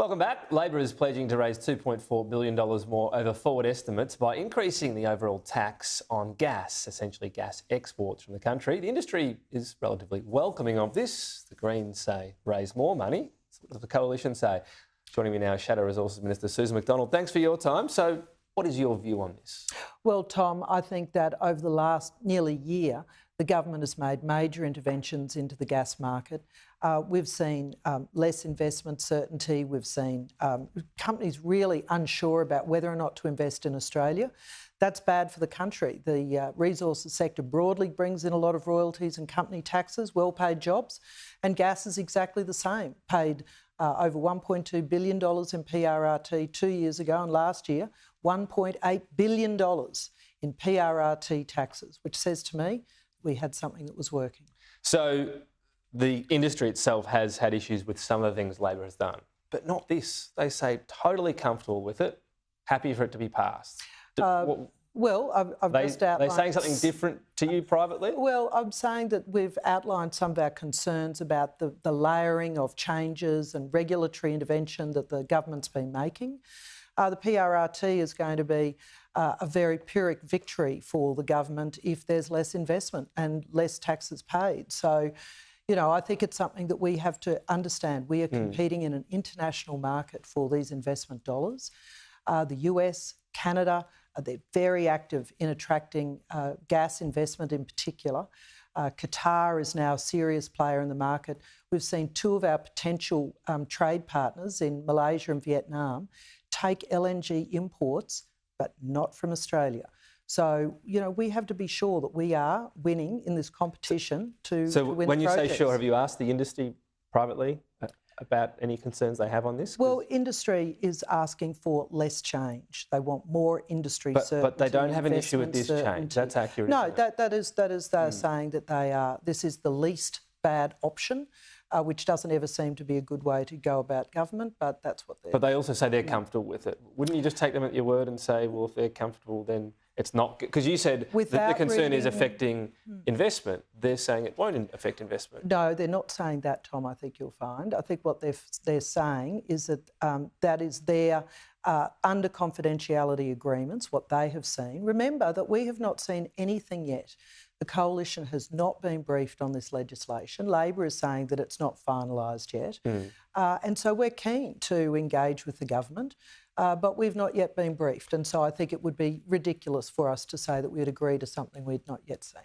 Welcome back. Labor is pledging to raise $2.4 billion more over forward estimates by increasing the overall tax on gas, essentially gas exports from the country. The industry is relatively welcoming of this. The Greens say raise more money. What does the coalition say? Joining me now is Shadow Resources Minister Susan McDonald. Thanks for your time. So what is your view on this? Well, Tom, I think that over the last nearly year, the government has made major interventions into the gas market. We've seen less investment certainty. We've seen companies really unsure about whether or not to invest in Australia. That's bad for the country. The resources sector broadly brings in a lot of royalties and company taxes, well-paid jobs, and gas is exactly the same. Paid over $1.2 billion in PRRT 2 years ago, and last year, $1.8 billion in PRRT taxes, which says to me we had something that was working. So the industry itself has had issues with some of the things Labor has done, but not this. They say totally comfortable with it, happy for it to be passed. Well, I've just outlined... They're saying something different to you privately? Well, I'm saying that we've outlined some of our concerns about the layering of changes and regulatory intervention that the government's been making. The PRRT is going to be a very Pyrrhic victory for the government if there's less investment and less taxes paid. So, you know, I think it's something that we have to understand. We are competing in an international market for these investment dollars. The US, Canada, they're very active in attracting gas investment in particular. Qatar is now a serious player in the market. We've seen two of our potential trade partners in Malaysia and Vietnam take LNG imports, but not from Australia. So, you know, we have to be sure that we are winning in this competition to win the projects. So when you say sure, have you asked the industry privately about any concerns they have on this? Well, industry is asking for less change. They want more industry certainty. But they don't have an issue with this change. That's accurate. No, that is they're saying that this is the least bad option, which doesn't ever seem to be a good way to go about government, but that's what they're... But they also say they're comfortable with it. Wouldn't you just take them at your word and say, well, if they're comfortable, then it's not... Because you said the concern is affecting investment. They're saying it won't affect investment. No, they're not saying that, Tom, I think you'll find. I think what they're saying is that that is their under confidentiality agreements, what they have seen. Remember that we have not seen anything yet. The coalition has not been briefed on this legislation. Labor is saying that it's not finalised yet. And so we're keen to engage with the government, but we've not yet been briefed. And so I think it would be ridiculous for us to say that we'd agree to something we'd not yet seen.